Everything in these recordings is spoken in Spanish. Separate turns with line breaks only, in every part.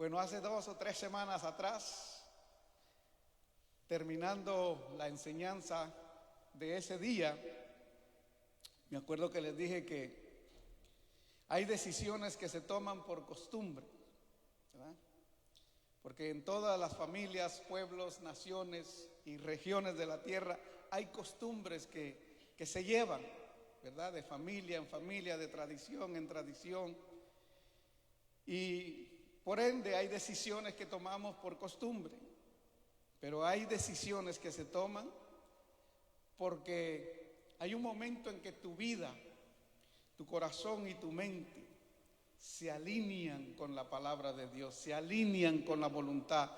Bueno, hace 2 o 3 semanas atrás, terminando la enseñanza de ese día, me acuerdo que les dije que hay decisiones que se toman por costumbre, ¿verdad? Porque en todas las familias, pueblos, naciones y regiones de la tierra hay costumbres que se llevan, ¿verdad? De familia en familia, de tradición en tradición. Y por ende hay decisiones que tomamos por costumbre, pero hay decisiones que se toman porque hay un momento en que tu vida, tu corazón y tu mente se alinean con la palabra de Dios, se alinean con la voluntad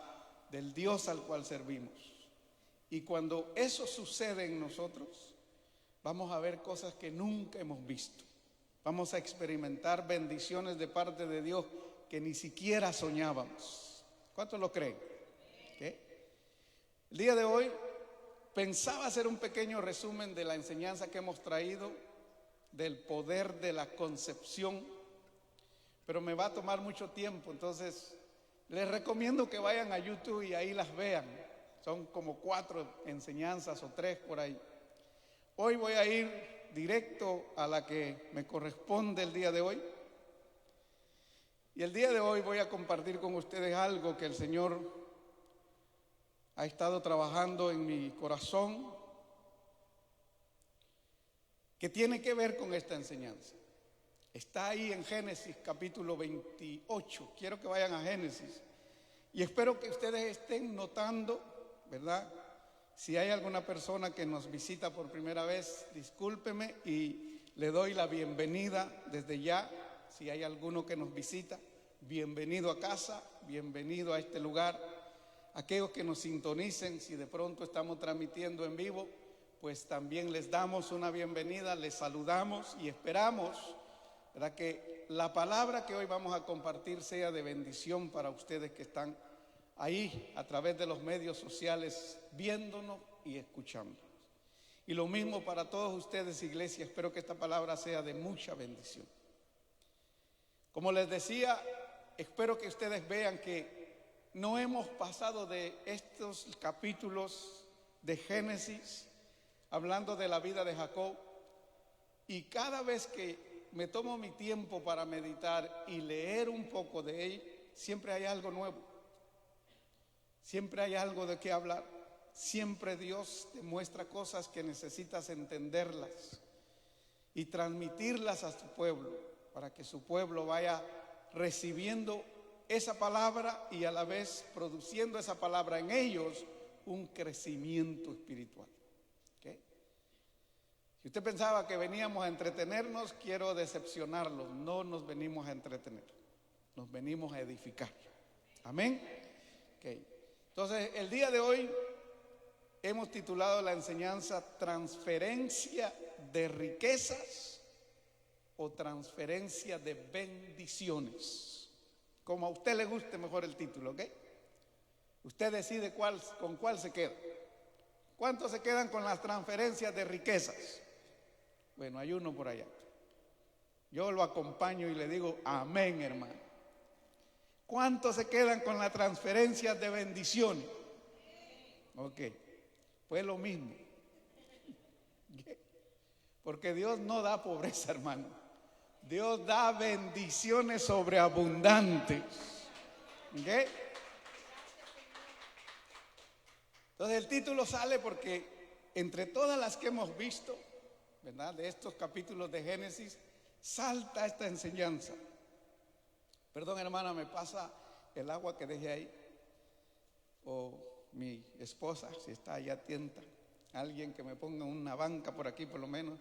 del Dios al cual servimos. Y cuando eso sucede en nosotros, vamos a ver cosas que nunca hemos visto. Vamos a experimentar bendiciones de parte de Dios que ni siquiera soñábamos. ¿Cuántos lo creen? ¿Qué? El día de hoy pensaba hacer un pequeño resumen de la enseñanza que hemos traído del poder de la concepción, pero me va a tomar mucho tiempo, entonces les recomiendo que vayan a YouTube y ahí las vean. Son como 4 enseñanzas o 3 por ahí. Hoy voy a ir directo a la que me corresponde el día de hoy. Y el día de hoy voy a compartir con ustedes algo que el Señor ha estado trabajando en mi corazón, que tiene que ver con esta enseñanza. Está ahí en Génesis capítulo 28. Quiero que vayan a Génesis. Y espero que ustedes estén notando, ¿verdad? Si hay alguna persona que nos visita por primera vez, discúlpeme y le doy la bienvenida desde ya. Si hay alguno que nos visita, bienvenido a casa, bienvenido a este lugar. Aquellos que nos sintonicen, si de pronto estamos transmitiendo en vivo, pues también les damos una bienvenida, les saludamos y esperamos, ¿verdad?, que la palabra que hoy vamos a compartir sea de bendición para ustedes que están ahí a través de los medios sociales viéndonos y escuchándonos. Y lo mismo para todos ustedes, iglesia, espero que esta palabra sea de mucha bendición. Como les decía, espero que ustedes vean que no hemos pasado de estos capítulos de Génesis hablando de la vida de Jacob, y cada vez que me tomo mi tiempo para meditar y leer un poco de él, siempre hay algo nuevo, siempre hay algo de qué hablar, siempre Dios te muestra cosas que necesitas entenderlas y transmitirlas a tu pueblo, para que su pueblo vaya recibiendo esa palabra y a la vez produciendo esa palabra en ellos un crecimiento espiritual. ¿Okay? Si usted pensaba que veníamos a entretenernos, quiero decepcionarlos. No nos venimos a entretener, nos venimos a edificar. Amén. Okay. Entonces, el día de hoy hemos titulado la enseñanza transferencia de riquezas o transferencia de bendiciones. Como a usted le guste mejor el título, ¿ok? Usted decide con cuál se queda. ¿Cuántos se quedan con las transferencias de riquezas? Bueno, hay uno por allá. Yo lo acompaño y le digo amén, hermano. ¿Cuántos se quedan con las transferencias de bendiciones? Ok, pues lo mismo. Porque Dios no da pobreza, hermano. Dios da bendiciones sobreabundantes. ¿Okay? Entonces el título sale porque entre todas las que hemos visto, ¿verdad?, de estos capítulos de Génesis, salta esta enseñanza. Perdón, hermana, me pasa el agua que dejé ahí. O mi esposa, si está allá atenta, alguien que me ponga una banca por aquí por lo menos.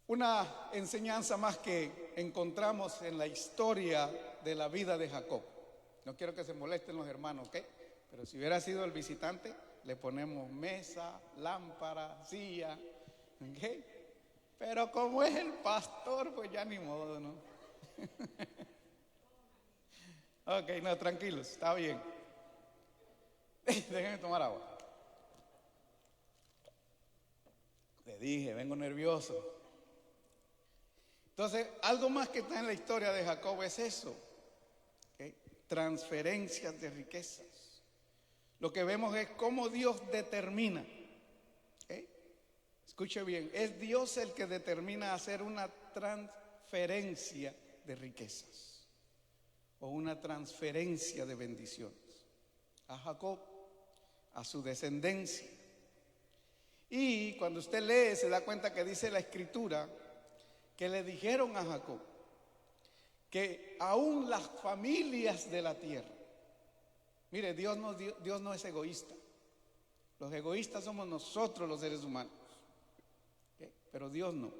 Una enseñanza más que encontramos en la historia de la vida de Jacob. No quiero que se molesten los hermanos, ¿ok? Pero si hubiera sido el visitante, le ponemos mesa, lámpara, silla, ¿ok? Pero como es el pastor, pues ya ni modo, ¿no? Ok, no, tranquilos, está bien. Déjenme tomar agua. Le dije, vengo nervioso. Entonces, algo más que está en la historia de Jacob es eso, ¿ok? Transferencias de riquezas. Lo que vemos es cómo Dios determina, ¿ok? Escuche bien, es Dios el que determina hacer una transferencia de riquezas o una transferencia de bendiciones a Jacob, a su descendencia. Y cuando usted lee se da cuenta que dice la escritura que le dijeron a Jacob que aún las familias de la tierra, mire, Dios no es egoísta. Los egoístas somos nosotros los seres humanos, ¿okay? Pero Dios no.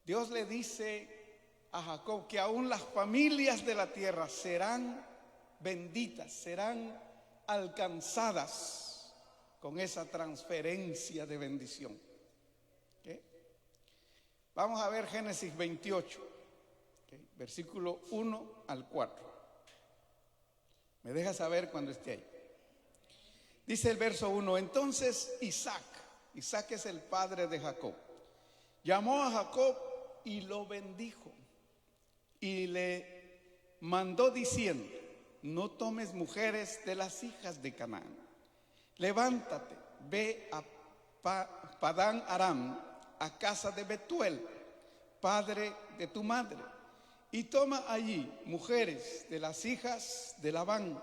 Dios le dice a Jacob que aún las familias de la tierra serán benditas, serán alcanzadas con esa transferencia de bendición. ¿Okay? Vamos a ver Génesis 28, ¿okay? Versículo 1 al 4. Me deja saber cuando esté ahí. Dice el verso 1, entonces Isaac es el padre de Jacob, llamó a Jacob y lo bendijo y le mandó diciendo, no tomes mujeres de las hijas de Canaán, levántate, ve a Padán Aram, a casa de Betuel, padre de tu madre, y toma allí mujeres de las hijas de Labán,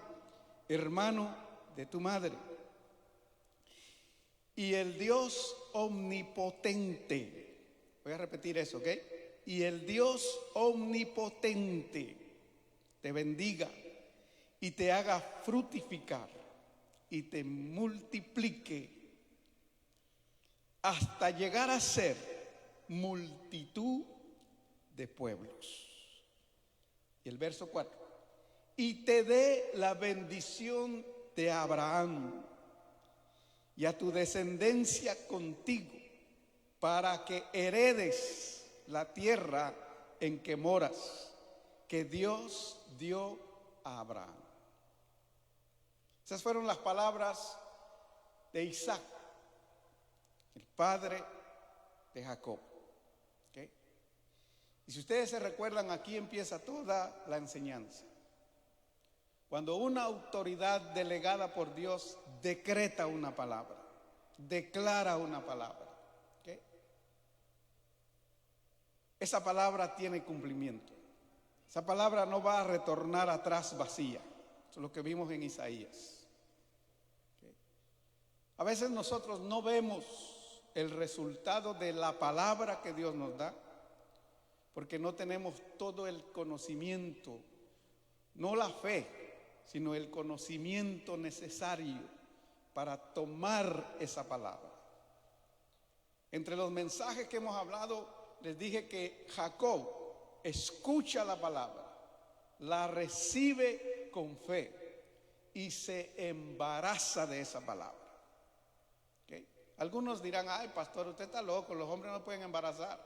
hermano de tu madre. Y el Dios omnipotente, voy a repetir eso, ¿ok? Y el Dios omnipotente te bendiga y te haga fructificar y te multiplique hasta llegar a ser multitud de pueblos. Y el verso 4, y te dé la bendición de Abraham y a tu descendencia contigo, para que heredes la tierra en que moras, que Dios dio a Abraham. Esas fueron las palabras de Isaac, el padre de Jacob. ¿Okay? Y si ustedes se recuerdan, aquí empieza toda la enseñanza. Cuando una autoridad delegada por Dios decreta una palabra, declara una palabra, ¿okay? Esa palabra tiene cumplimiento. Esa palabra no va a retornar atrás vacía. Eso es lo que vimos en Isaías. ¿Okay? A veces nosotros no vemos el resultado de la palabra que Dios nos da porque no tenemos todo el conocimiento, no la fe, sino el conocimiento necesario para tomar esa palabra. Entre los mensajes que hemos hablado, les dije que Jacob escucha la palabra, la recibe con fe y se embaraza de esa palabra. ¿Okay? Algunos dirán, ay pastor, usted está loco, los hombres no pueden embarazar.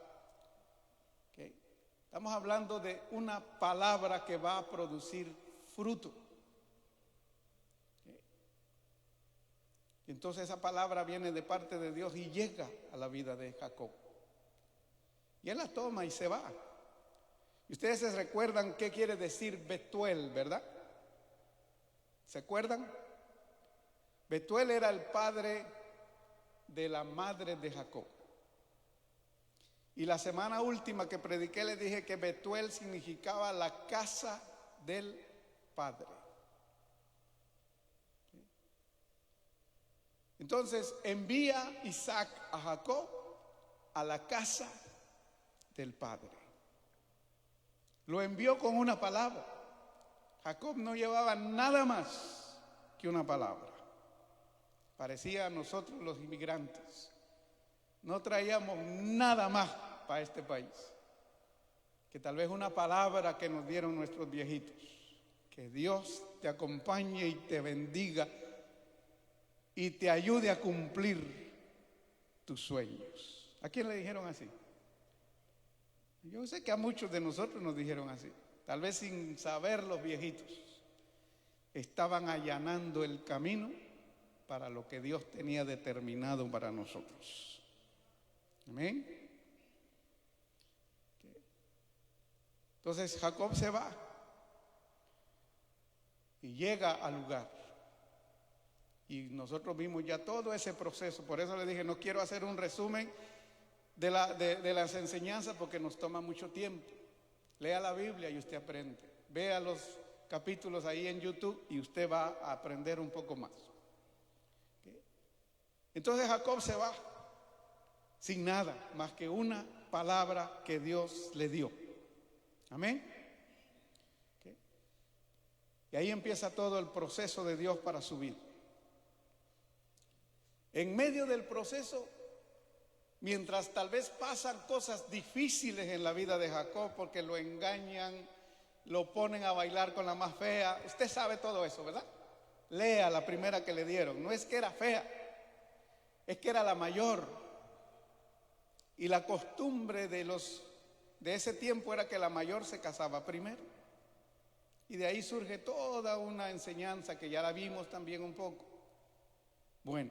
¿Okay? Estamos hablando de una palabra que va a producir fruto. Entonces esa palabra viene de parte de Dios y llega a la vida de Jacob. Y él la toma y se va. Y ustedes se recuerdan qué quiere decir Betuel, ¿verdad? ¿Se acuerdan? Betuel era el padre de la madre de Jacob. Y la semana última que prediqué les dije que Betuel significaba la casa del padre. Entonces envía Isaac a Jacob a la casa del padre. Lo envió con una palabra. Jacob no llevaba nada más que una palabra. Parecía a nosotros los inmigrantes. No traíamos nada más para este país que tal vez una palabra que nos dieron nuestros viejitos. Que Dios te acompañe y te bendiga y te ayude a cumplir tus sueños. ¿A quién le dijeron así? Yo sé que a muchos de nosotros nos dijeron así. Tal vez sin saber los viejitos. Estaban allanando el camino para lo que Dios tenía determinado para nosotros. Amén. Entonces Jacob se va y llega al lugar. Y nosotros vimos ya todo ese proceso. Por eso le dije, no quiero hacer un resumen de las enseñanzas porque nos toma mucho tiempo. Lea la Biblia y usted aprende. Vea los capítulos ahí en YouTube y usted va a aprender un poco más. Entonces Jacob se va sin nada más que una palabra que Dios le dio. Amén. Y ahí empieza todo el proceso de Dios para su vida. En medio del proceso, mientras tal vez pasan cosas difíciles en la vida de Jacob, porque lo engañan, lo ponen a bailar con la más fea. Usted sabe todo eso, ¿verdad? Lea la primera que le dieron. No es que era fea, es que era la mayor. Y la costumbre de ese tiempo era que la mayor se casaba primero. Y de ahí surge toda una enseñanza que ya la vimos también un poco. Bueno,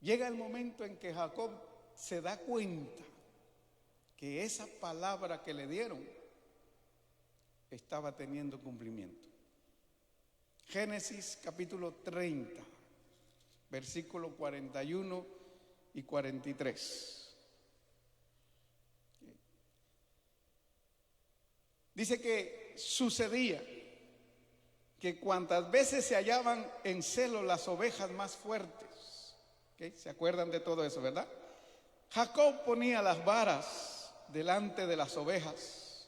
llega el momento en que Jacob se da cuenta que esa palabra que le dieron estaba teniendo cumplimiento. Génesis capítulo 30, versículos 41 y 43. Dice que sucedía que cuantas veces se hallaban en celo las ovejas más fuertes, ¿okay? ¿Se acuerdan de todo eso, verdad? Jacob ponía las varas delante de las ovejas.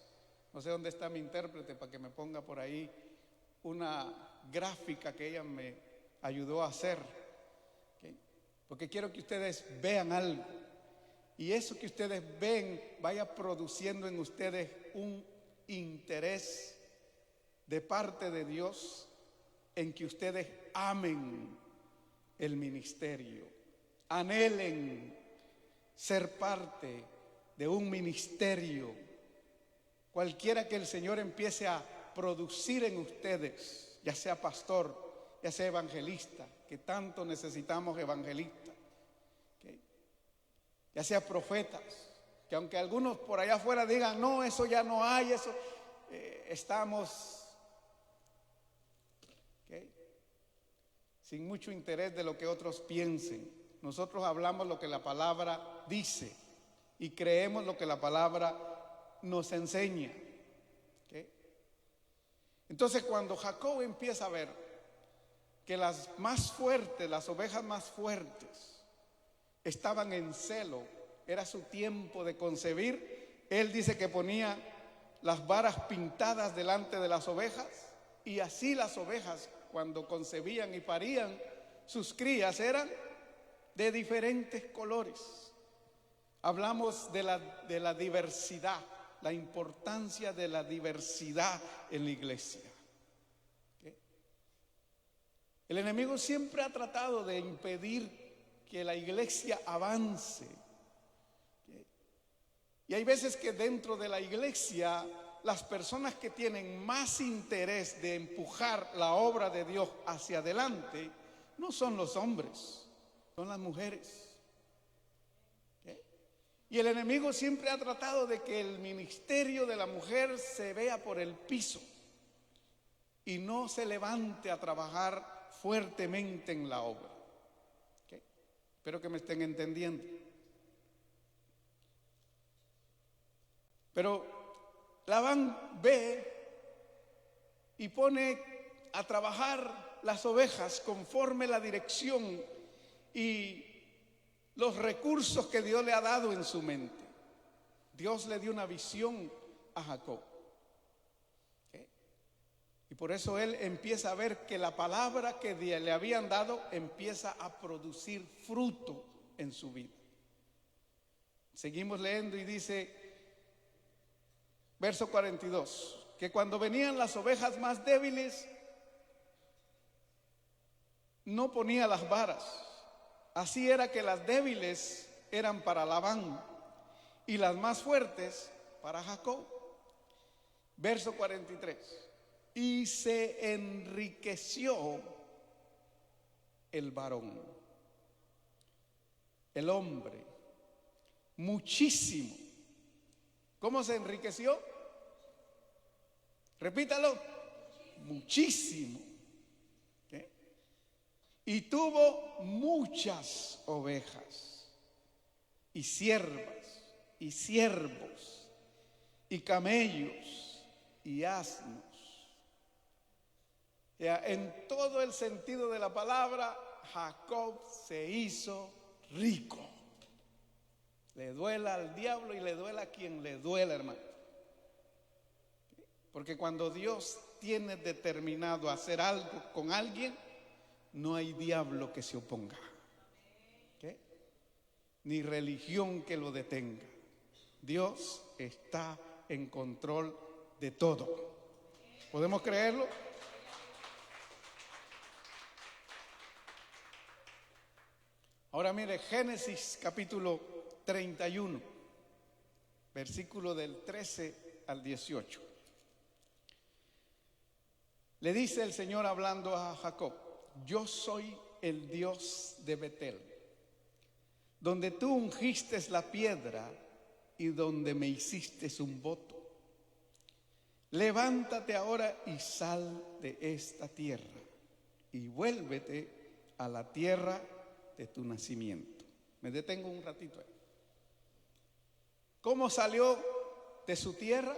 No sé dónde está mi intérprete para que me ponga por ahí una gráfica que ella me ayudó a hacer, ¿okay? Porque quiero que ustedes vean algo y eso que ustedes ven vaya produciendo en ustedes un interés de parte de Dios en que ustedes amen el ministerio, anhelen ser parte de un ministerio, cualquiera que el Señor empiece a producir en ustedes, ya sea pastor, ya sea evangelista, que tanto necesitamos evangelistas, ¿okay? Ya sea profetas, que aunque algunos por allá afuera digan, no, eso ya no hay, eso estamos sin mucho interés de lo que otros piensen. Nosotros hablamos lo que la palabra dice y creemos lo que la palabra nos enseña. ¿Okay? Entonces cuando Jacob empieza a ver que las más fuertes, las ovejas más fuertes estaban en celo, era su tiempo de concebir, él dice que ponía las varas pintadas delante de las ovejas y así las ovejas cuando concebían y parían sus crías eran de diferentes colores. Hablamos de la diversidad, la importancia de la diversidad en la iglesia. ¿Okay? El enemigo siempre ha tratado de impedir que la iglesia avance. ¿Okay? Y hay veces que dentro de la iglesia las personas que tienen más interés de empujar la obra de Dios hacia adelante no son los hombres, son las mujeres. ¿Okay? Y el enemigo siempre ha tratado de que el ministerio de la mujer se vea por el piso y no se levante a trabajar fuertemente en la obra. ¿Okay? Espero que me estén entendiendo. Pero Labán ve y pone a trabajar las ovejas conforme la dirección y los recursos que Dios le ha dado en su mente. Dios le dio una visión a Jacob. ¿Okay? Y por eso él empieza a ver que la palabra que le habían dado empieza a producir fruto en su vida. Seguimos leyendo y dice, verso 42, que cuando venían las ovejas más débiles, no ponía las varas. Así era que las débiles eran para Labán y las más fuertes para Jacob. Verso 43, y se enriqueció el varón, el hombre, muchísimo. ¿Cómo se enriqueció? Repítalo. Muchísimo. ¿Ok? Y tuvo muchas ovejas y siervas y siervos y camellos y asnos. Ya, en todo el sentido de la palabra, Jacob se hizo rico. Le duela al diablo y le duela a quien le duela, hermano. Porque cuando Dios tiene determinado hacer algo con alguien, no hay diablo que se oponga. ¿Ok? Ni religión que lo detenga. Dios está en control de todo. ¿Podemos creerlo? Ahora mire, Génesis capítulo 31, versículo del 13 al 18. Le dice el Señor hablando a Jacob: yo soy el Dios de Betel, donde tú ungiste la piedra y donde me hiciste un voto. Levántate ahora y sal de esta tierra y vuélvete a la tierra de tu nacimiento. Me detengo un ratito ahí. ¿Cómo salió de su tierra?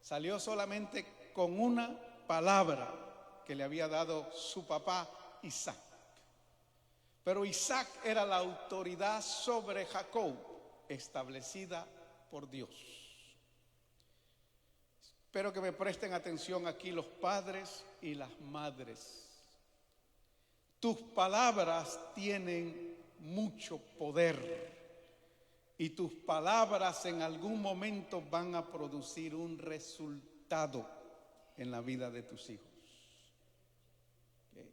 Salió solamente con una palabra que le había dado su papá Isaac. Pero Isaac era la autoridad sobre Jacob, establecida por Dios. Espero que me presten atención aquí los padres y las madres. Tus palabras tienen mucho poder y tus palabras en algún momento van a producir un resultado en la vida de tus hijos. ¿Okay?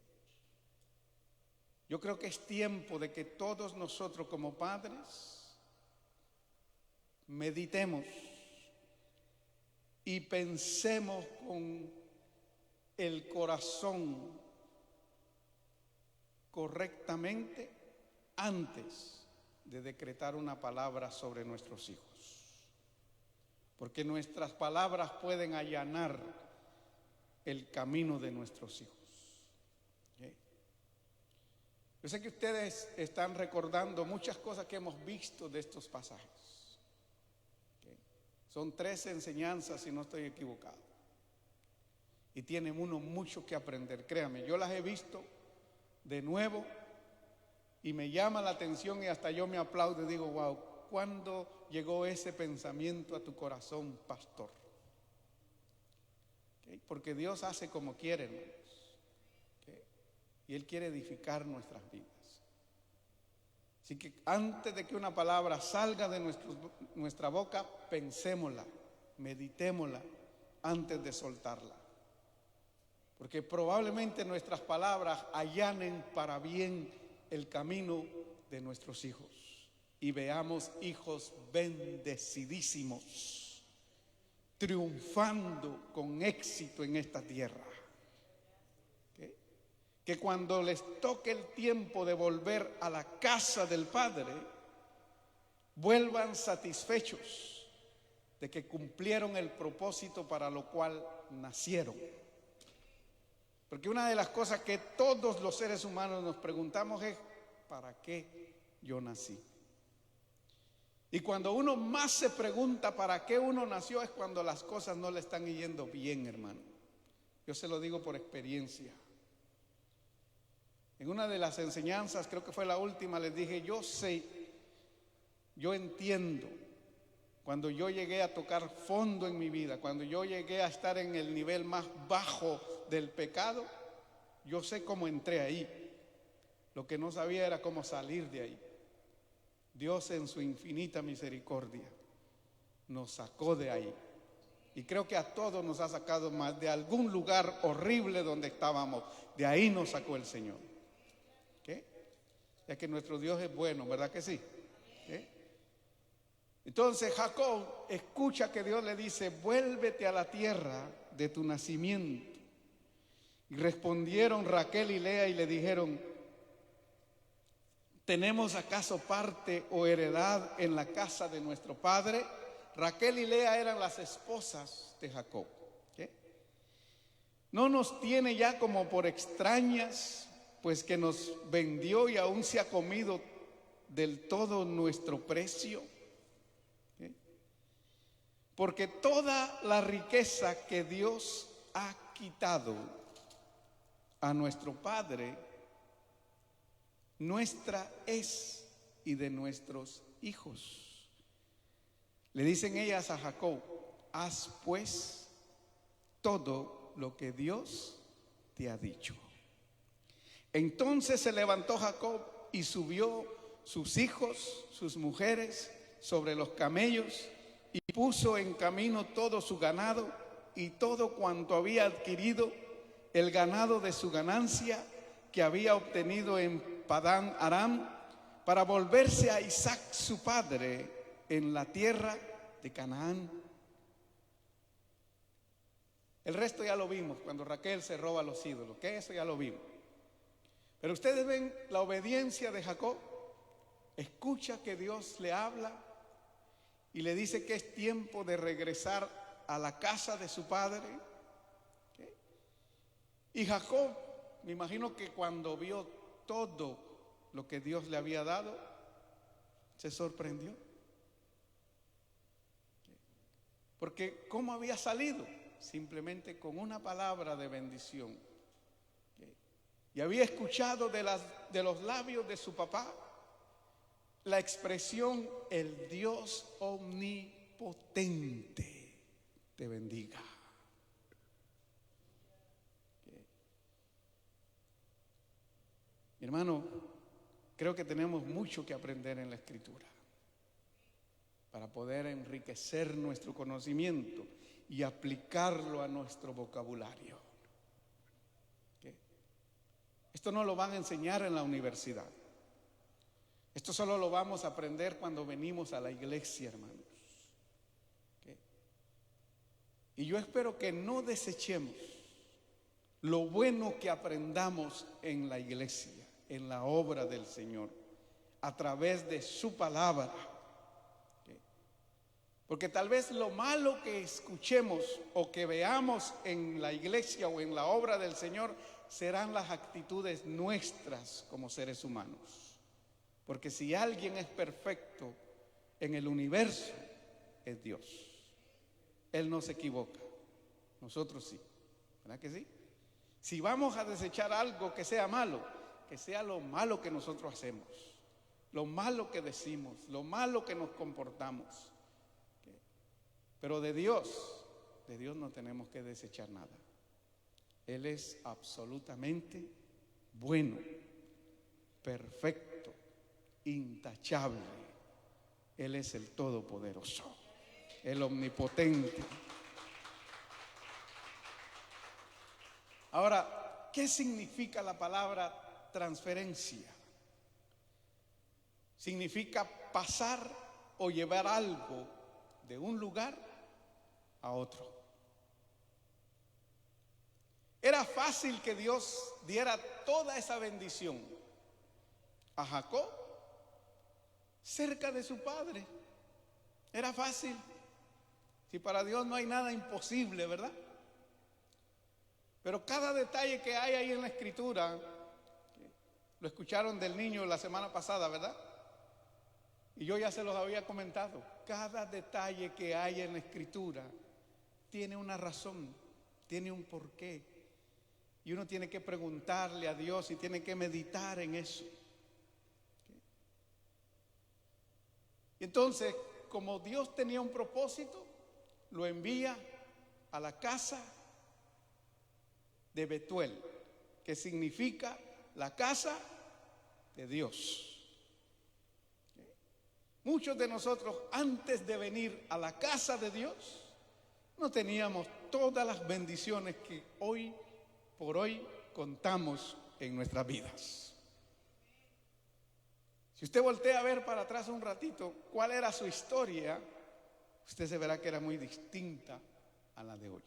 Yo creo que es tiempo de que todos nosotros como padres meditemos y pensemos con el corazón correctamente antes de decretar una palabra sobre nuestros hijos, porque nuestras palabras pueden allanar el camino de nuestros hijos. ¿Okay? Yo sé que ustedes están recordando muchas cosas que hemos visto de estos pasajes. ¿Okay? Son 13 enseñanzas, si no estoy equivocado, y tiene uno mucho que aprender. Créame, yo las he visto de nuevo y me llama la atención y hasta yo me aplaudo y digo: wow, ¿cuándo llegó ese pensamiento a tu corazón, pastor? ¿Okay? Porque Dios hace como quiere, hermanos. ¿Okay? Y Él quiere edificar nuestras vidas. Así que antes de que una palabra salga de nuestra boca, pensémosla, meditémosla antes de soltarla. Porque probablemente nuestras palabras allanen para bien el camino de nuestros hijos y veamos hijos bendecidísimos, triunfando con éxito en esta tierra. ¿Okay? Que cuando les toque el tiempo de volver a la casa del Padre, vuelvan satisfechos de que cumplieron el propósito para lo cual nacieron. Porque una de las cosas que todos los seres humanos nos preguntamos es: ¿para qué yo nací? Y cuando uno más se pregunta para qué uno nació es cuando las cosas no le están yendo bien, hermano. Yo se lo digo por experiencia. En una de las enseñanzas, creo que fue la última, les dije: yo sé, yo entiendo. Cuando yo llegué a tocar fondo en mi vida, cuando yo llegué a estar en el nivel más bajo del pecado, yo sé cómo entré ahí. Lo que no sabía era cómo salir de ahí. Dios en su infinita misericordia nos sacó de ahí. Y creo que a todos nos ha sacado más de algún lugar horrible donde estábamos. De ahí nos sacó el Señor. ¿Okay? Ya que nuestro Dios es bueno, ¿verdad que sí? ¿Okay? Entonces Jacob escucha que Dios le dice: vuélvete a la tierra de tu nacimiento. Y respondieron Raquel y Lea y le dijeron: ¿tenemos acaso parte o heredad en la casa de nuestro padre? Raquel y Lea eran las esposas de Jacob. ¿Okay? No nos tiene ya como por extrañas, pues que nos vendió y aún se ha comido del todo nuestro precio. Porque toda la riqueza que Dios ha quitado a nuestro Padre, nuestra es y de nuestros hijos. Le dicen ellas a Jacob: haz pues todo lo que Dios te ha dicho. Entonces se levantó Jacob y subió sus hijos, sus mujeres, sobre los camellos, y puso en camino todo su ganado y todo cuanto había adquirido, el ganado de su ganancia que había obtenido en Padán Aram, para volverse a Isaac su padre en la tierra de Canaán. El resto ya lo vimos cuando Raquel se roba los ídolos, que eso ya lo vimos. Pero ustedes ven la obediencia de Jacob. Escucha que Dios le habla y le dice que es tiempo de regresar a la casa de su padre. Y Jacob, me imagino que cuando vio todo lo que Dios le había dado, se sorprendió. Porque ¿cómo había salido? Simplemente con una palabra de bendición. Y había escuchado de los labios de su papá la expresión: el Dios omnipotente te bendiga. Mi hermano, creo que tenemos mucho que aprender en la Escritura para poder enriquecer nuestro conocimiento y aplicarlo a nuestro vocabulario. Esto no lo van a enseñar en la universidad. Esto solo lo vamos a aprender cuando venimos a la iglesia, hermanos. Y yo espero que no desechemos lo bueno que aprendamos en la iglesia, en la obra del Señor, a través de su palabra. Porque tal vez lo malo que escuchemos o que veamos en la iglesia o en la obra del Señor serán las actitudes nuestras como seres humanos. Porque si alguien es perfecto en el universo, es Dios. Él no se equivoca. Nosotros sí. ¿Verdad que sí? Si vamos a desechar algo que sea malo, que sea lo malo que nosotros hacemos, lo malo que decimos, lo malo que nos comportamos. Pero de Dios no tenemos que desechar nada. Él es absolutamente bueno, perfecto, intachable. Él es el Todopoderoso, el Omnipotente. Ahora, ¿qué significa la palabra transferencia? Significa pasar o llevar algo de un lugar a otro. Era fácil que Dios diera toda esa bendición a Jacob cerca de su padre. Era fácil. Si para Dios no hay nada imposible, ¿verdad? Pero cada detalle que hay ahí en la Escritura, lo escucharon del niño la semana pasada, ¿verdad? Y yo ya se los había comentado. Cada detalle que hay en la Escritura tiene una razón, tiene un porqué. Y uno tiene que preguntarle a Dios y tiene que meditar en eso. Y entonces, como Dios tenía un propósito, lo envía a la casa de Betuel, que significa la casa de Dios. Muchos de nosotros, antes de venir a la casa de Dios, no teníamos todas las bendiciones que hoy por hoy contamos en nuestras vidas. Si usted voltea a ver para atrás un ratito cuál era su historia, usted se verá que era muy distinta a la de hoy.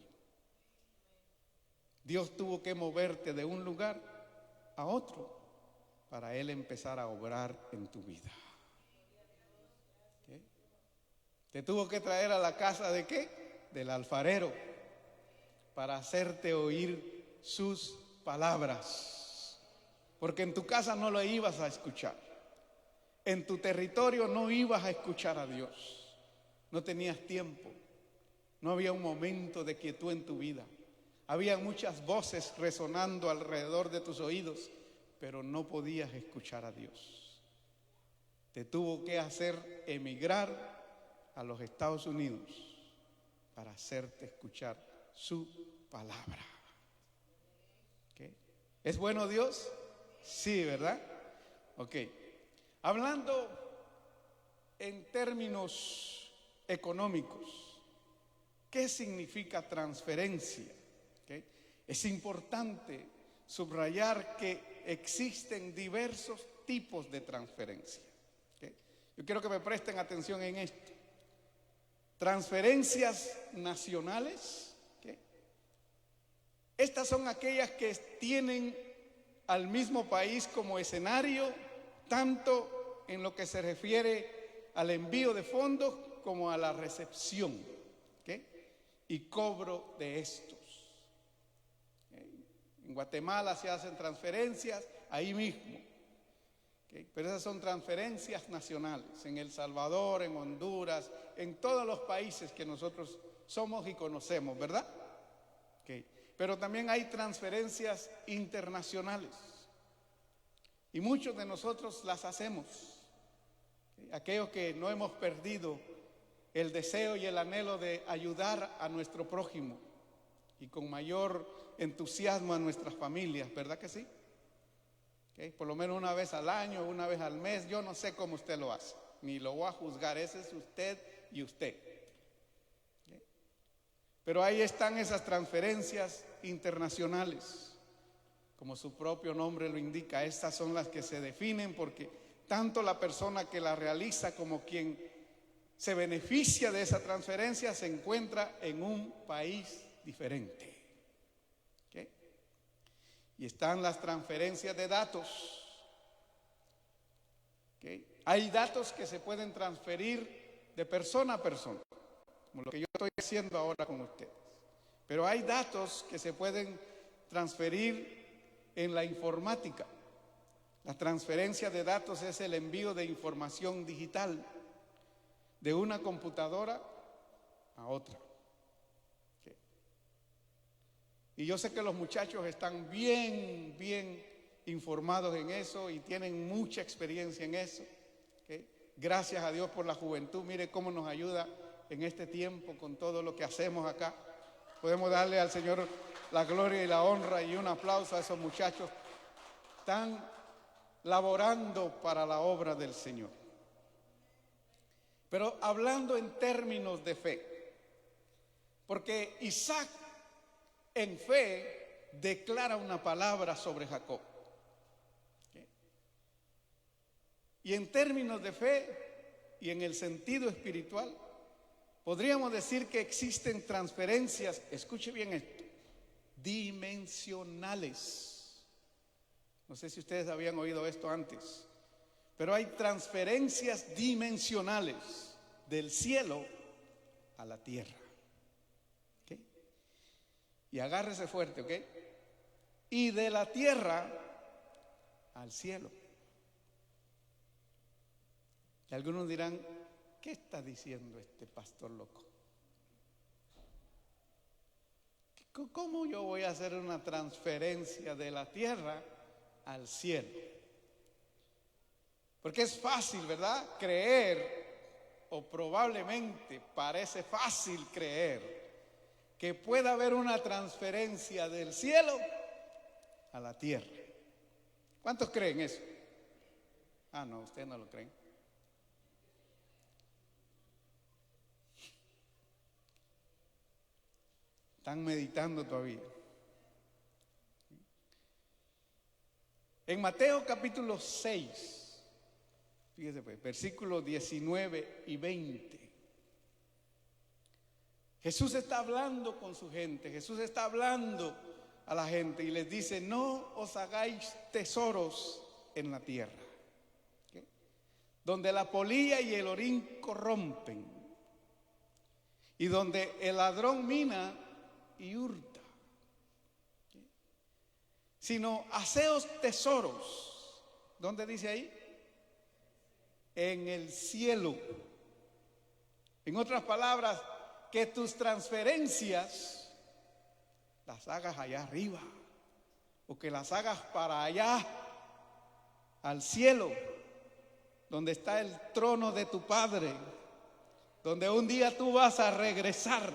Dios tuvo que moverte de un lugar a otro para Él empezar a obrar en tu vida. ¿Qué? Te tuvo que traer a la casa de ¿qué? Del alfarero, para hacerte oír sus palabras. Porque en tu casa no lo ibas a escuchar. En tu territorio no ibas a escuchar a Dios. No tenías tiempo. No había un momento de quietud en tu vida. Había muchas voces resonando alrededor de tus oídos, pero no podías escuchar a Dios. Te tuvo que hacer emigrar a los Estados Unidos para hacerte escuchar su palabra. ¿Okay? ¿Es bueno Dios? Sí, ¿verdad? Ok. Hablando en términos económicos, ¿qué significa transferencia? ¿Okay? Es importante subrayar que existen diversos tipos de transferencia. ¿Okay? Yo quiero que me presten atención en esto. Transferencias nacionales. ¿Okay? Estas son aquellas que tienen al mismo país como escenario, tanto en lo que se refiere al envío de fondos como a la recepción, ¿okay? Y cobro de estos. En Guatemala se hacen transferencias ahí mismo, ¿okay? Pero esas son transferencias nacionales. En El Salvador, en Honduras, en todos los países que nosotros somos y conocemos, ¿verdad? ¿Okay? Pero también hay transferencias internacionales. Y muchos de nosotros las hacemos. Aquellos que no hemos perdido el deseo y el anhelo de ayudar a nuestro prójimo y con mayor entusiasmo a nuestras familias, ¿verdad que sí? ¿Okay? Por lo menos una vez al año, una vez al mes, yo no sé cómo usted lo hace, ni lo voy a juzgar, ese es usted y usted. ¿Okay? Pero ahí están esas transferencias internacionales. Como su propio nombre lo indica, estas son las que se definen porque tanto la persona que la realiza como quien se beneficia de esa transferencia se encuentra en un país diferente. ¿Okay? Y están las transferencias de datos. ¿Okay? Hay datos que se pueden transferir de persona a persona, como lo que yo estoy haciendo ahora con ustedes. Pero hay datos que se pueden transferir en la informática. La transferencia de datos es el envío de información digital de una computadora a otra. ¿Okay? Y yo sé que los muchachos están bien informados en eso y tienen mucha experiencia en eso. ¿Okay? Gracias a Dios por la juventud. Mire cómo nos ayuda en este tiempo con todo lo que hacemos acá. Podemos darle al Señor la gloria y la honra y un aplauso a esos muchachos. Están laborando para la obra del Señor. Pero hablando en términos de fe, porque Isaac en fe declara una palabra sobre Jacob. ¿Okay? Y en términos de fe y en el sentido espiritual, podríamos decir que existen transferencias, escuche bien esto, dimensionales. No sé si ustedes habían oído esto antes, pero hay transferencias dimensionales del cielo a la tierra. ¿Okay? Y agárrese fuerte, ¿ok? Y de la tierra al cielo. Y algunos dirán, ¿qué está diciendo este pastor loco? ¿Cómo yo voy a hacer una transferencia de la tierra al cielo? Porque es fácil, ¿verdad? Creer, o probablemente parece fácil creer, que pueda haber una transferencia del cielo a la tierra. ¿Cuántos creen eso? Ah, no, ustedes no lo creen. Están meditando todavía. En Mateo capítulo 6, fíjese pues, versículos 19 y 20. Jesús está hablando con su gente, Jesús está hablando a la gente y les dice, no os hagáis tesoros en la tierra, ¿okay? Donde la polilla y el orín corrompen, y donde el ladrón mina y hurta. ¿Okay? sino haceos tesoros. ¿Dónde dice ahí? En el cielo. En otras palabras, que tus transferencias las hagas allá arriba, o que las hagas para allá, al cielo, donde está el trono de tu Padre, donde un día tú vas a regresar.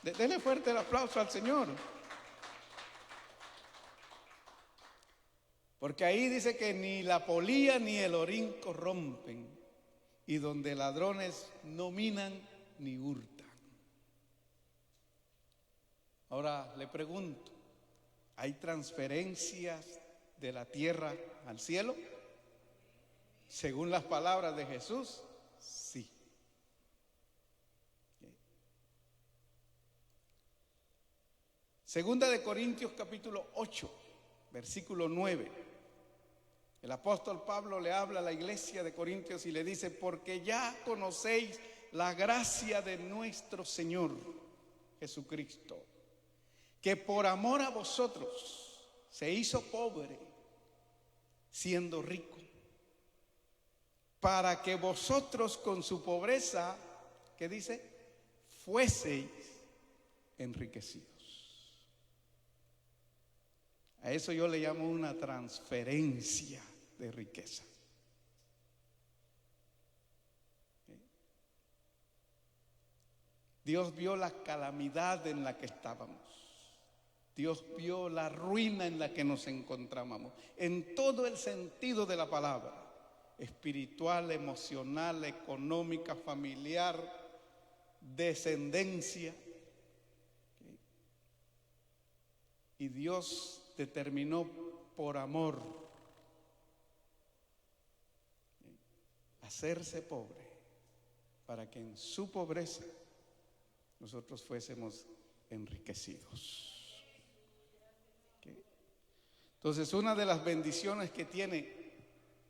Denle fuerte el aplauso al Señor. Porque ahí dice que ni la polía ni el orín corrompen, y donde ladrones no minan ni hurtan. Ahora le pregunto, ¿hay transferencias de la tierra al cielo? Según las palabras de Jesús, sí. Segunda de Corintios capítulo 8, versículo 9. El apóstol Pablo le habla a la iglesia de Corintios y le dice: porque ya conocéis la gracia de nuestro Señor Jesucristo, que por amor a vosotros se hizo pobre, siendo rico, para que vosotros con su pobreza, ¿qué dice? Fueseis enriquecidos. A eso yo le llamo una transferencia de riqueza. Dios vio la calamidad en la que estábamos. Dios vio la ruina en la que nos encontrábamos, en todo el sentido de la palabra: espiritual, emocional, económica, familiar, descendencia. Y Dios determinó por amor hacerse pobre, para que en su pobreza nosotros fuésemos enriquecidos. Entonces, una de las bendiciones que tiene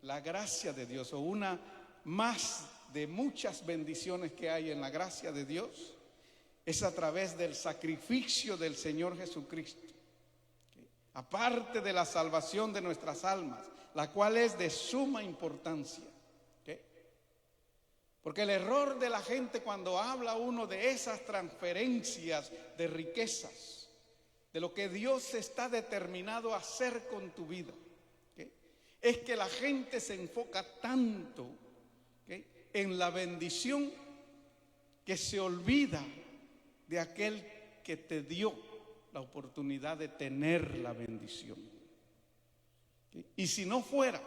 la gracia de Dios, o una más de muchas bendiciones que hay en la gracia de Dios, es a través del sacrificio del Señor Jesucristo. Aparte de la salvación de nuestras almas, la cual es de suma importancia. Porque el error de la gente cuando habla uno de esas transferencias de riquezas, de lo que Dios está determinado a hacer con tu vida, es que la gente se enfoca tanto en la bendición que se olvida de aquel que te dio la oportunidad de tener la bendición. Y si no fuera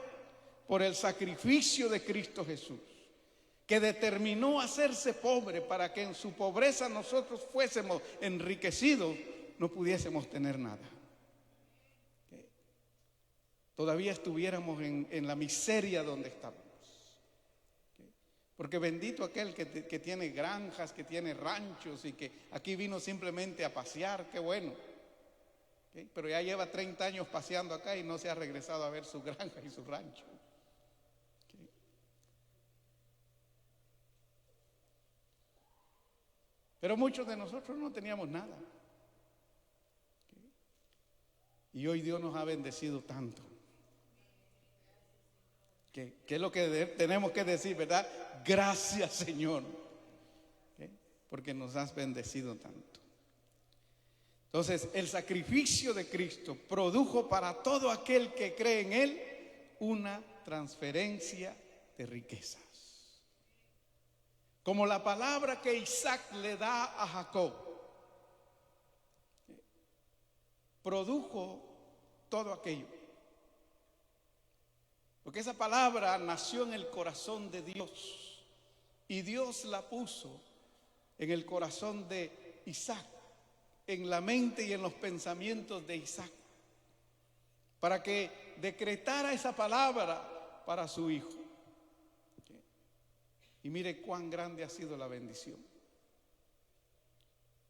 por el sacrificio de Cristo Jesús, que determinó hacerse pobre para que en su pobreza nosotros fuésemos enriquecidos, no pudiésemos tener nada. Todavía estuviéramos en la miseria donde estábamos. Porque bendito aquel que tiene granjas, que tiene ranchos y que aquí vino simplemente a pasear, qué bueno. Pero ya lleva 30 años paseando acá y no se ha regresado a ver su granja y su rancho. Pero muchos de nosotros no teníamos nada. Y hoy Dios nos ha bendecido tanto. ¿Qué es lo que tenemos que decir, verdad? Gracias, Señor, porque nos has bendecido tanto. Entonces, el sacrificio de Cristo produjo para todo aquel que cree en Él una transferencia de riquezas. Como la palabra que Isaac le da a Jacob, produjo todo aquello. Porque esa palabra nació en el corazón de Dios y Dios la puso en el corazón de Isaac, en la mente y en los pensamientos de Isaac, para que decretara esa palabra para su hijo. Y mire cuán grande ha sido la bendición.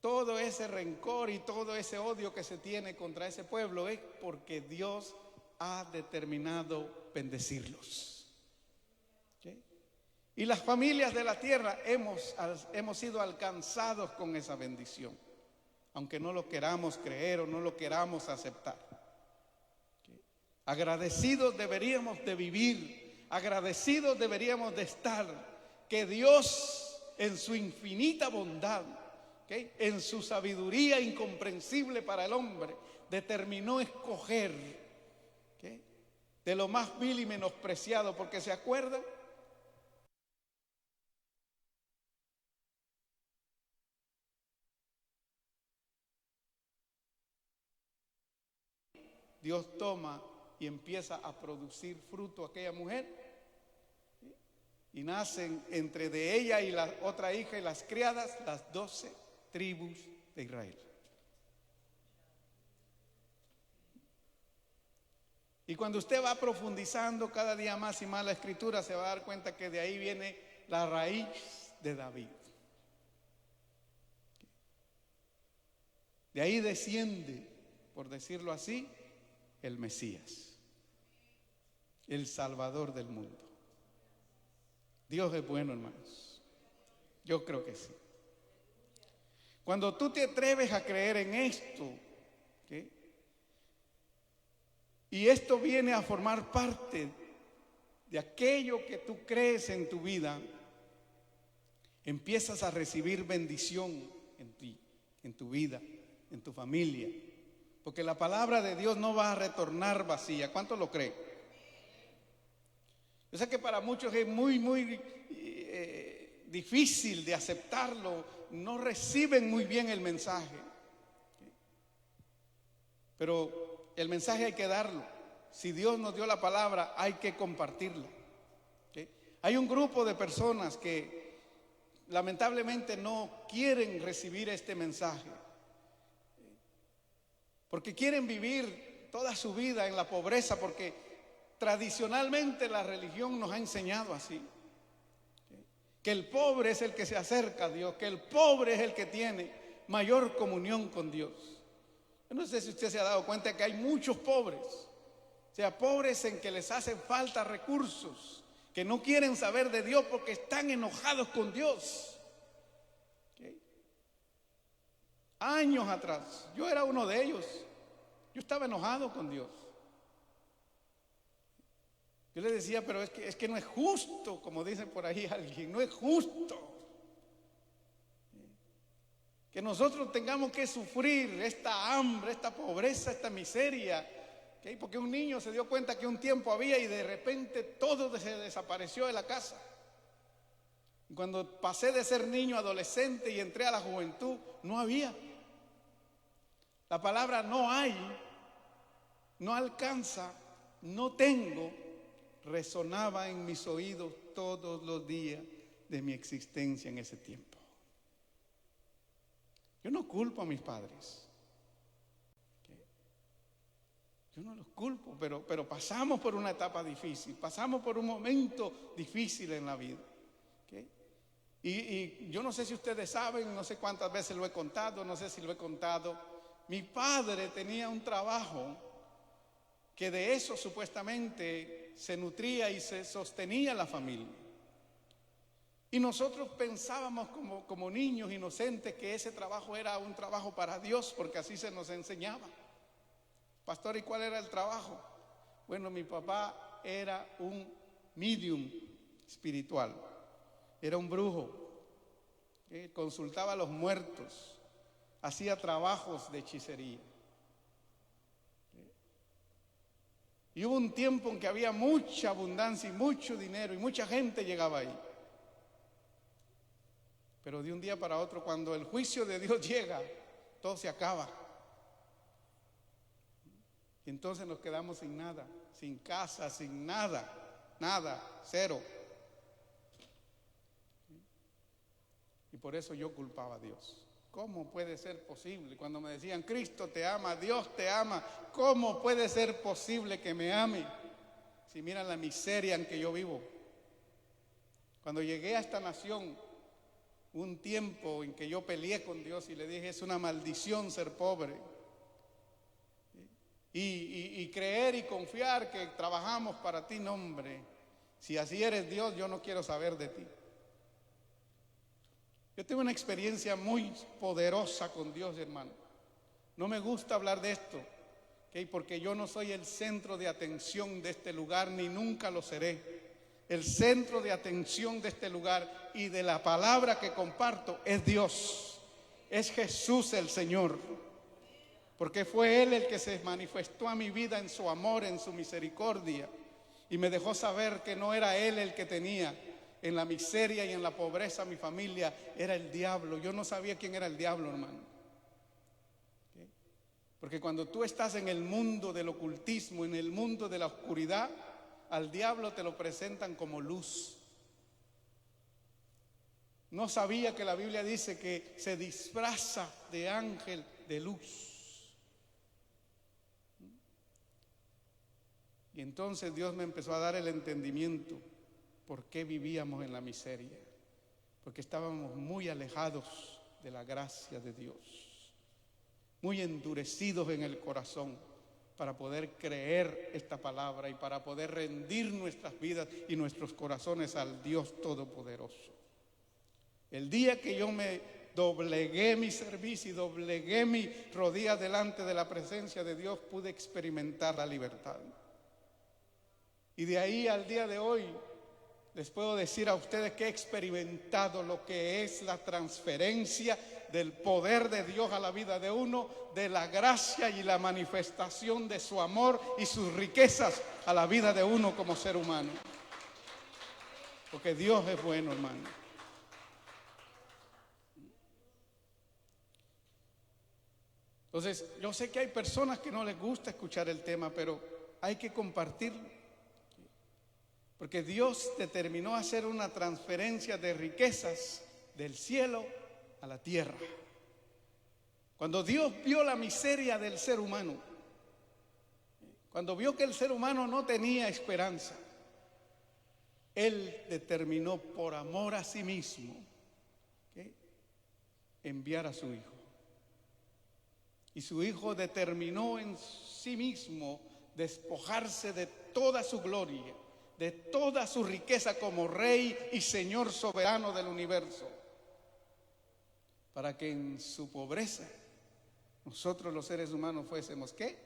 Todo ese rencor y todo ese odio que se tiene contra ese pueblo es porque Dios ha determinado bendecirlos. Y las familias de la tierra hemos sido alcanzados con esa bendición. aunque no lo queramos creer o no lo queramos aceptar. Agradecidos deberíamos de vivir, agradecidos deberíamos de estar, que Dios en su infinita bondad, en su sabiduría incomprensible para el hombre, determinó escoger de lo más vil y menospreciado, porque se acuerdan, Dios toma y empieza a producir fruto aquella mujer, y nacen entre de ella y la otra hija y las criadas las 12 tribus de Israel. Y cuando usted va profundizando cada día más y más la escritura, se va a dar cuenta que de ahí viene la raíz de David. De ahí desciende, por decirlo así, el Mesías, el Salvador del mundo. Dios es bueno, hermanos. Yo creo que sí. Cuando tú te atreves a creer en esto, y esto viene a formar parte de aquello que tú crees en tu vida, empiezas a recibir bendición en ti, en tu vida, en tu familia. Porque la palabra de Dios no va a retornar vacía. ¿Cuánto lo cree? Yo sé que para muchos es muy difícil de aceptarlo. No reciben muy bien el mensaje. Pero el mensaje hay que darlo. Si Dios nos dio la palabra, hay que compartirla. Hay un grupo de personas que lamentablemente no quieren recibir este mensaje, porque quieren vivir toda su vida en la pobreza, porque tradicionalmente la religión nos ha enseñado así, que el pobre es el que se acerca a Dios, que el pobre es el que tiene mayor comunión con Dios. Yo no sé si usted se ha dado cuenta que hay muchos pobres, o sea, pobres en que les hacen falta recursos, que no quieren saber de Dios porque están enojados con Dios. Años atrás, yo era uno de ellos. Yo estaba enojado con Dios. Yo le decía, pero es que no es justo, como dice por ahí alguien, no es justo que nosotros tengamos que sufrir esta hambre, esta pobreza, esta miseria, porque un niño se dio cuenta que un tiempo había y de repente todo se desapareció de la casa. Y cuando pasé de ser niño a adolescente y entré a la juventud, no había. La palabra no hay, no alcanza, no tengo, resonaba en mis oídos todos los días de mi existencia en ese tiempo. Yo no culpo a mis padres. Yo no los culpo, pero pasamos por una etapa difícil, pasamos por un momento difícil en la vida. Y yo no sé si ustedes saben, no sé cuántas veces lo he contado, no sé si lo he contado. Mi padre tenía un trabajo que de eso supuestamente se nutría y se sostenía la familia. Y nosotros pensábamos como niños inocentes que ese trabajo era un trabajo para Dios, porque así se nos enseñaba. Pastor, ¿y cuál era el trabajo? Bueno, mi papá era un medium espiritual, era un brujo, consultaba a los muertos, hacía trabajos de hechicería. Y hubo un tiempo en que había mucha abundancia y mucho dinero y mucha gente llegaba ahí. Pero de un día para otro, cuando el juicio de Dios llega, todo se acaba. Y entonces nos quedamos sin nada, sin casa, sin nada, nada, cero. Y por eso yo culpaba a Dios. ¿Cómo puede ser posible? Cuando me decían, Cristo te ama, Dios te ama, ¿cómo puede ser posible que me ame? Si miran la miseria en que yo vivo. Cuando llegué a esta nación, un tiempo en que yo peleé con Dios y le dije, es una maldición ser pobre. Y creer y confiar que trabajamos para ti, no, hombre. Si así eres Dios, yo no quiero saber de ti. Yo tengo una experiencia muy poderosa con Dios, hermano. No me gusta hablar de esto, ¿okay? Porque yo no soy el centro de atención de este lugar, ni nunca lo seré. El centro de atención de este lugar y de la palabra que comparto es Dios, es Jesús el Señor. Porque fue Él el que se manifestó a mi vida en su amor, en su misericordia, y me dejó saber que no era Él el que tenía en la miseria y en la pobreza mi familia, era el diablo. Yo no sabía quién era el diablo, hermano. ¿Okay? Porque cuando tú estás en el mundo del ocultismo, en el mundo de la oscuridad, al diablo te lo presentan como luz. No sabía que la Biblia dice que se disfraza de ángel de luz. Y entonces Dios me empezó a dar el entendimiento por qué vivíamos en la miseria. Porque estábamos muy alejados de la gracia de Dios, muy endurecidos en el corazón para poder creer esta palabra y para poder rendir nuestras vidas y nuestros corazones al Dios Todopoderoso. El día que yo me doblegué mi servicio y doblegué mi rodilla delante de la presencia de Dios, pude experimentar la libertad. Y de ahí al día de hoy les puedo decir a ustedes que he experimentado lo que es la transferencia del poder de Dios a la vida de uno, de la gracia y la manifestación de su amor y sus riquezas a la vida de uno como ser humano. Porque Dios es bueno, hermano. Entonces, yo sé que hay personas que no les gusta escuchar el tema, pero hay que compartirlo. Porque Dios determinó hacer una transferencia de riquezas del cielo a la tierra. Cuando Dios vio la miseria del ser humano, cuando vio que el ser humano no tenía esperanza, Él determinó por amor a sí mismo, ¿okay?, enviar a su Hijo. Y su Hijo determinó en sí mismo despojarse de toda su gloria, de toda su riqueza como Rey y Señor soberano del universo, para que en su pobreza nosotros los seres humanos fuésemos, ¿qué?,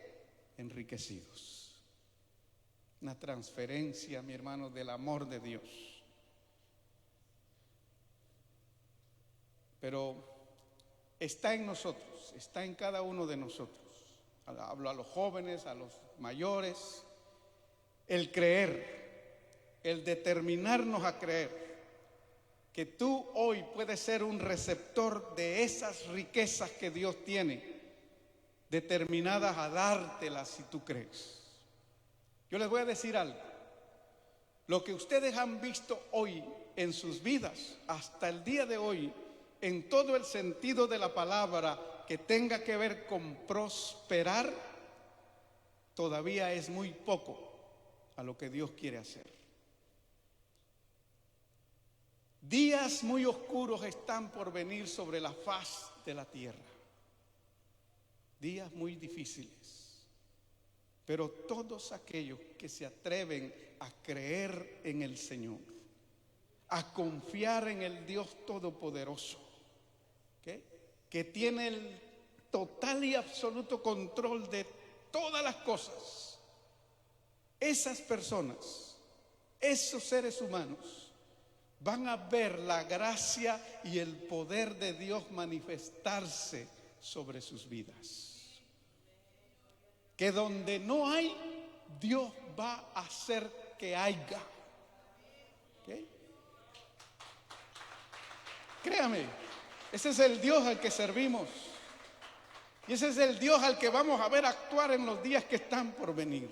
enriquecidos. Una transferencia, mi hermano, del amor de Dios. Pero está en nosotros, está en cada uno de nosotros. Hablo a los jóvenes, a los mayores, el creer, el determinarnos a creer que tú hoy puedes ser un receptor de esas riquezas que Dios tiene, determinadas a dártelas si tú crees. Yo les voy a decir algo. Lo que ustedes han visto hoy en sus vidas, hasta el día de hoy, en todo el sentido de la palabra que tenga que ver con prosperar, todavía es muy poco a lo que Dios quiere hacer. Días muy oscuros están por venir sobre la faz de la tierra. Días muy difíciles. Pero todos aquellos que se atreven a creer en el Señor, a confiar en el Dios Todopoderoso, ¿okay?, que tiene el total y absoluto control de todas las cosas, esas personas, esos seres humanos, van a ver la gracia y el poder de Dios manifestarse sobre sus vidas. Que donde no hay, Dios va a hacer que haya. ¿Okay? Créame, ese es el Dios al que servimos. Y ese es el Dios al que vamos a ver actuar en los días que están por venir.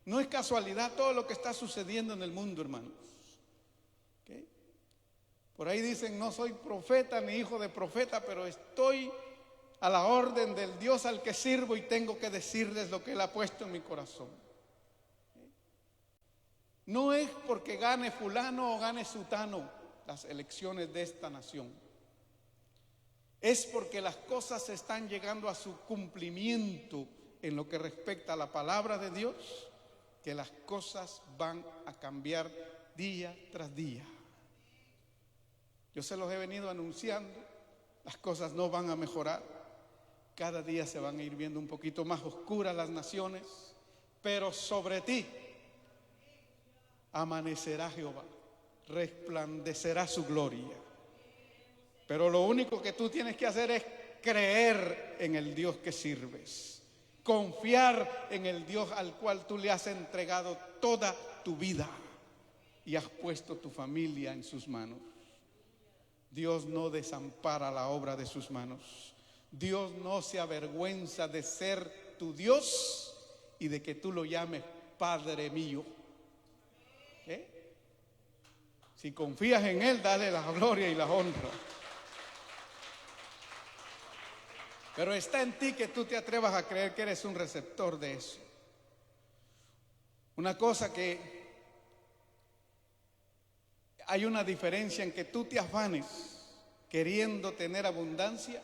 No es casualidad todo lo que está sucediendo en el mundo, hermanos. ¿Okay? Por ahí dicen, no soy profeta ni hijo de profeta, pero estoy a la orden del Dios al que sirvo y tengo que decirles lo que Él ha puesto en mi corazón. ¿Okay? No es porque gane fulano o gane sutano las elecciones de esta nación. Es porque las cosas están llegando a su cumplimiento en lo que respecta a la palabra de Dios, que las cosas van a cambiar día tras día. Yo se los he venido anunciando, las cosas no van a mejorar, cada día se van a ir viendo un poquito más oscuras las naciones, pero sobre ti amanecerá Jehová, resplandecerá su gloria. Pero lo único que tú tienes que hacer es creer en el Dios que sirves, confiar en el Dios al cual tú le has entregado toda tu vida y has puesto tu familia en sus manos. Dios no desampara la obra de sus manos. Dios no se avergüenza de ser tu Dios y de que tú lo llames Padre mío. Si confías en Él, dale la gloria y la honra. Pero está en ti que tú te atrevas a creer que eres un receptor de eso. Una cosa que hay una diferencia en que tú te afanes queriendo tener abundancia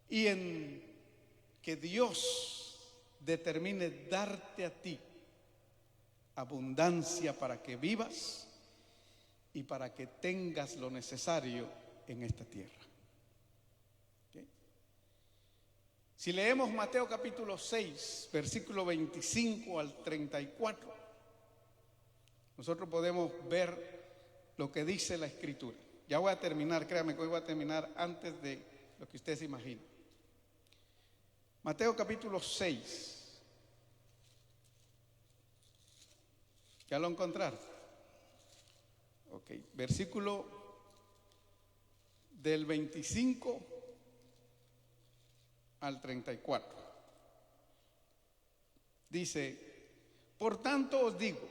y en que Dios determine darte a ti abundancia para que vivas y para que tengas lo necesario en esta tierra. ¿Okay? Si leemos Mateo capítulo 6, versículo 25 al 34, nosotros podemos ver lo que dice la Escritura. Ya voy a terminar, créame que hoy voy a terminar antes de lo que usted se imagina. Mateo capítulo 6. ¿Ya lo encontraron? Ok, versículo del 25 al 34. Dice: por tanto os digo,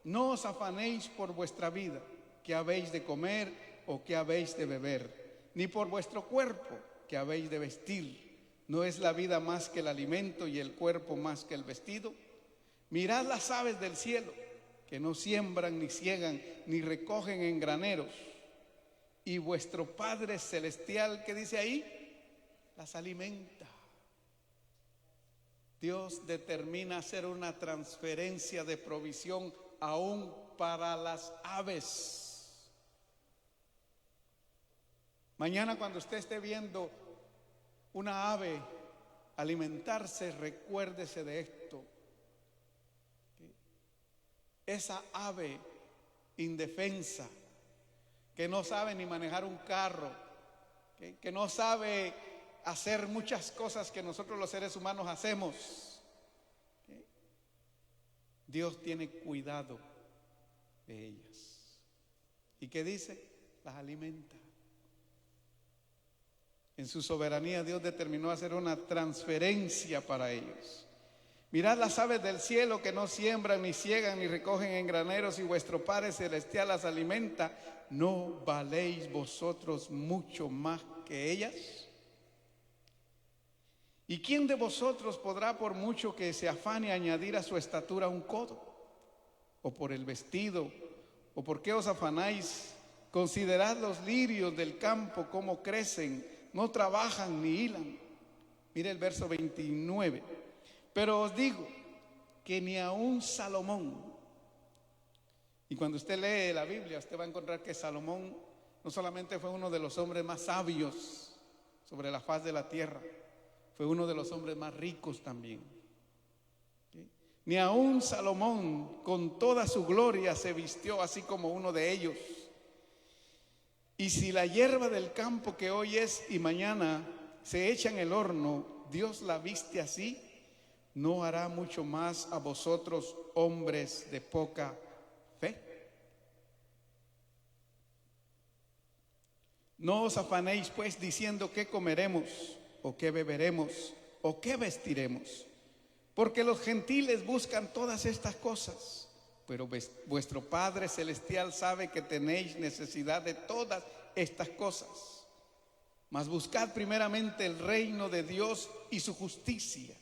no os afanéis por vuestra vida, que habéis de comer o que habéis de beber, ni por vuestro cuerpo, que habéis de vestir. ¿No es la vida más que el alimento y el cuerpo más que el vestido? Mirad las aves del cielo, que no siembran, ni ciegan, ni recogen en graneros, y vuestro Padre Celestial, ¿qué dice ahí? Las alimenta. Dios determina hacer una transferencia de provisión aún para las aves. Mañana cuando usted esté viendo una ave alimentarse, recuérdese de esto. Esa ave indefensa, que no sabe ni manejar un carro, que no sabe hacer muchas cosas que nosotros los seres humanos hacemos, Dios tiene cuidado de ellas. ¿Y qué dice? Las alimenta. En su soberanía Dios determinó hacer una transferencia para ellos. Mirad las aves del cielo, que no siembran, ni ciegan, ni recogen en graneros, y vuestro Padre Celestial las alimenta. ¿No valéis vosotros mucho más que ellas? ¿Y quién de vosotros podrá, por mucho que se afane, añadir a su estatura un codo? ¿O por el vestido? ¿O por qué os afanáis? Considerad los lirios del campo, cómo crecen, no trabajan ni hilan. Mire el verso 29. Pero os digo que ni aun Salomón, y cuando usted lee la Biblia, usted va a encontrar que Salomón no solamente fue uno de los hombres más sabios sobre la faz de la tierra, fue uno de los hombres más ricos también. ¿Sí? Ni aun Salomón con toda su gloria se vistió así como uno de ellos. Y si la hierba del campo, que hoy es y mañana se echa en el horno, Dios la viste así, ¿no hará mucho más a vosotros, hombres de poca fe? No os afanéis pues diciendo qué comeremos, o qué beberemos, o qué vestiremos, porque los gentiles buscan todas estas cosas, pero vuestro Padre Celestial sabe que tenéis necesidad de todas estas cosas. Mas buscad primeramente el reino de Dios y su justicia,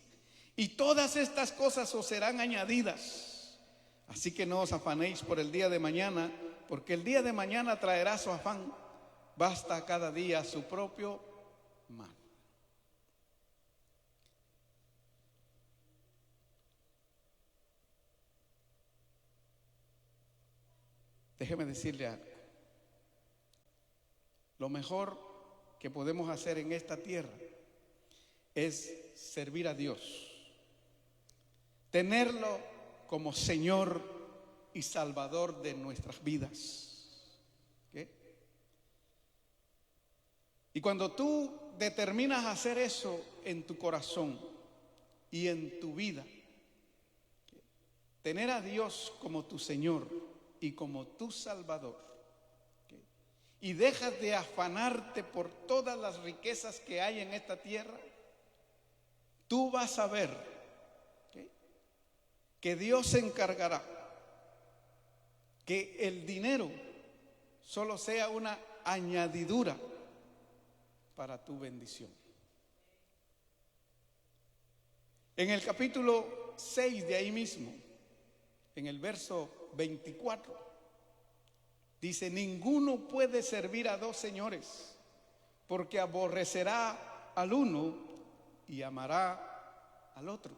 y todas estas cosas os serán añadidas. Así que no os afanéis por el día de mañana, porque el día de mañana traerá su afán. Basta a cada día su propio mal. Déjeme decirle algo. lo mejor que podemos hacer en esta tierra es servir a Dios, tenerlo como Señor y Salvador de nuestras vidas. ¿Okay? Y cuando tú determinas hacer eso en tu corazón y en tu vida, tener a Dios como tu Señor y como tu Salvador, ¿okay? Y dejas de afanarte por todas las riquezas que hay en esta tierra, tú vas a ver, ¿okay?, que Dios se encargará que el dinero solo sea una añadidura para tu bendición. En el capítulo 6 de ahí mismo, en el verso 24, dice: ninguno puede servir a dos señores, porque aborrecerá al uno y amará al otro,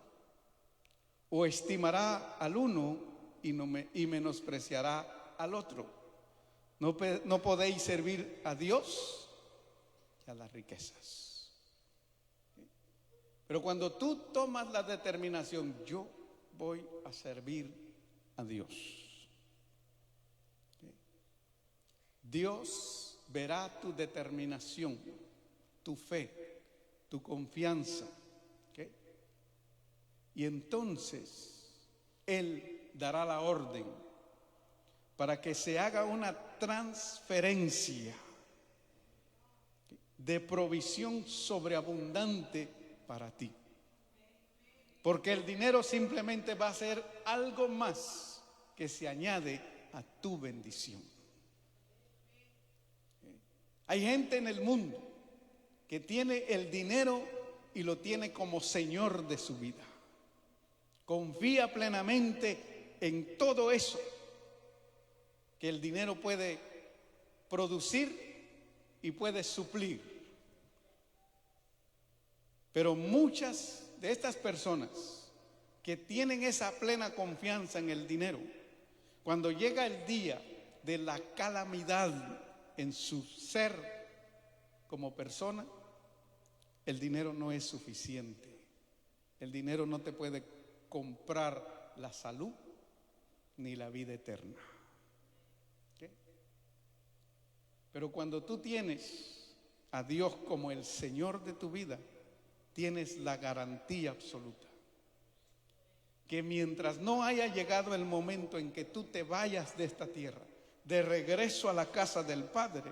o estimará al uno y menospreciará al otro. No podéis servir a Dios y a las riquezas. Pero cuando tú tomas la determinación, yo voy a servir a Dios, Dios verá tu determinación, tu fe, tu confianza, ¿okay? Y entonces Él dará la orden para que se haga una transferencia de provisión sobreabundante para ti. Porque el dinero simplemente va a ser algo más que se añade a tu bendición. Hay gente en el mundo que tiene el dinero y lo tiene como señor de su vida. Confía plenamente en todo eso que el dinero puede producir y puede suplir. Pero muchas de estas personas que tienen esa plena confianza en el dinero, cuando llega el día de la calamidad en su ser como persona, el dinero no es suficiente. El dinero no te puede comprar la salud ni la vida eterna. ¿Okay? Pero cuando tú tienes a Dios como el Señor de tu vida, tienes la garantía absoluta que mientras no haya llegado el momento en que tú te vayas de esta tierra, de regreso a la casa del Padre,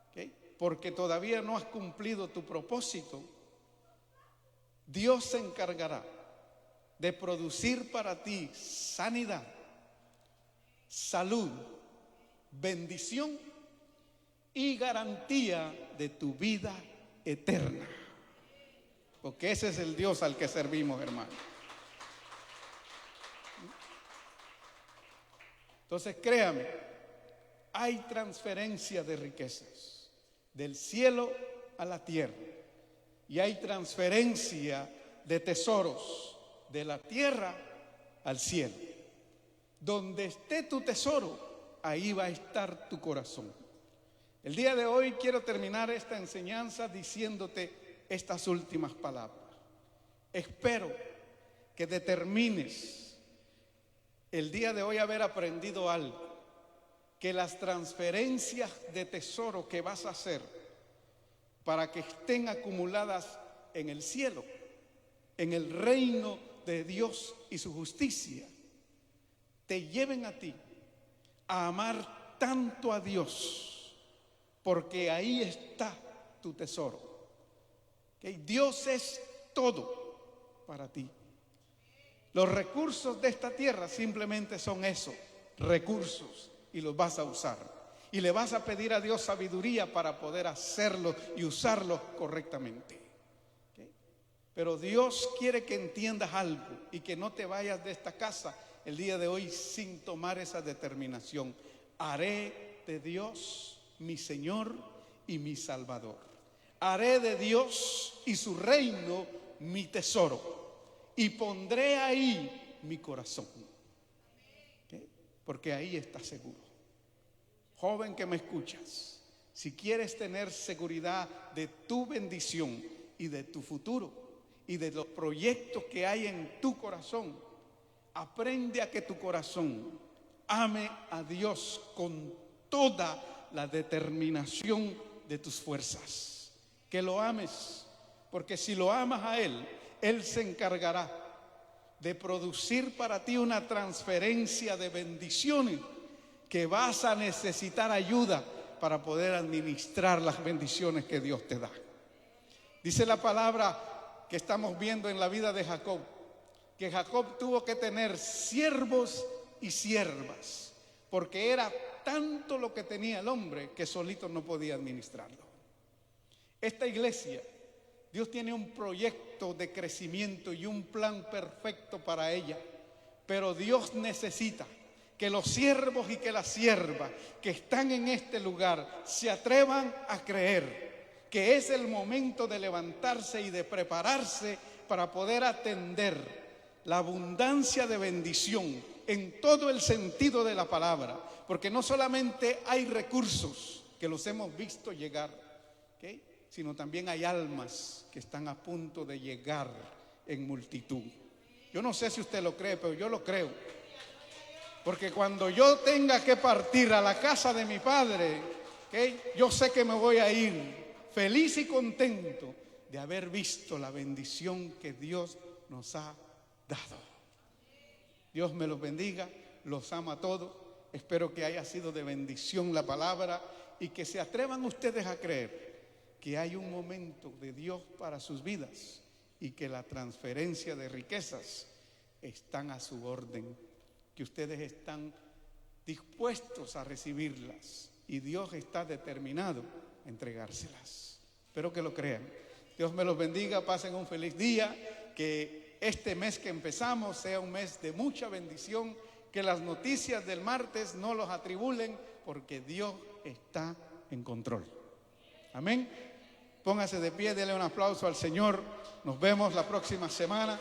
¿okay?, porque todavía no has cumplido tu propósito, Dios se encargará de producir para ti sanidad, salud, bendición y garantía de tu vida eterna. Porque ese es el Dios al que servimos, hermano. Entonces, créame, hay transferencia de riquezas del cielo a la tierra, y hay transferencia de tesoros de la tierra al cielo. Donde esté tu tesoro, ahí va a estar tu corazón. El día de hoy quiero terminar esta enseñanza diciéndote estas últimas palabras. Espero que determines el día de hoy haber aprendido algo, que las transferencias de tesoro que vas a hacer para que estén acumuladas en el cielo, en el reino de Dios y su justicia, te lleven a ti a amar tanto a Dios, porque ahí está tu tesoro. ¿Okay? Dios es todo para ti. Los recursos de esta tierra simplemente son eso, recursos, y los vas a usar. Y le vas a pedir a Dios sabiduría para poder hacerlo y usarlo correctamente. ¿Okay? Pero Dios quiere que entiendas algo y que no te vayas de esta casa el día de hoy sin tomar esa determinación. Haré de Dios mi Señor y mi Salvador. Haré de Dios y su reino mi tesoro, y pondré ahí mi corazón. ¿Okay? Porque ahí está seguro. Joven que me escuchas, si quieres tener seguridad de tu bendición y de tu futuro y de los proyectos que hay en tu corazón, aprende a que tu corazón ame a Dios con toda la determinación de tus fuerzas. Que lo ames, porque si lo amas a Él, Él se encargará de producir para ti una transferencia de bendiciones que vas a necesitar ayuda para poder administrar las bendiciones que Dios te da. Dice la palabra que estamos viendo en la vida de Jacob, que Jacob tuvo que tener siervos y siervas, porque era tanto lo que tenía el hombre que solito no podía administrarlo. Esta iglesia, Dios tiene un proyecto de crecimiento y un plan perfecto para ella, pero Dios necesita que los siervos y que las siervas que están en este lugar se atrevan a creer que es el momento de levantarse y de prepararse para poder atender la abundancia de bendición en todo el sentido de la palabra, porque no solamente hay recursos que los hemos visto llegar, ¿okay?, sino también hay almas que están a punto de llegar en multitud. Yo no sé si usted lo cree, pero yo lo creo. Porque cuando yo tenga que partir a la casa de mi padre, ¿okay?, yo sé que me voy a ir feliz y contento de haber visto la bendición que Dios nos ha dado. Dios me los bendiga, los amo a todos. Espero que haya sido de bendición la palabra y que se atrevan ustedes a creer que hay un momento de Dios para sus vidas y que la transferencia de riquezas están a su orden, que ustedes están dispuestos a recibirlas y Dios está determinado a entregárselas. Espero que lo crean. Dios me los bendiga, pasen un feliz día, que este mes que empezamos sea un mes de mucha bendición, que las noticias del martes no los atribulen, porque Dios está en control. Amén. Póngase de pie, déle un aplauso al Señor. Nos vemos la próxima semana.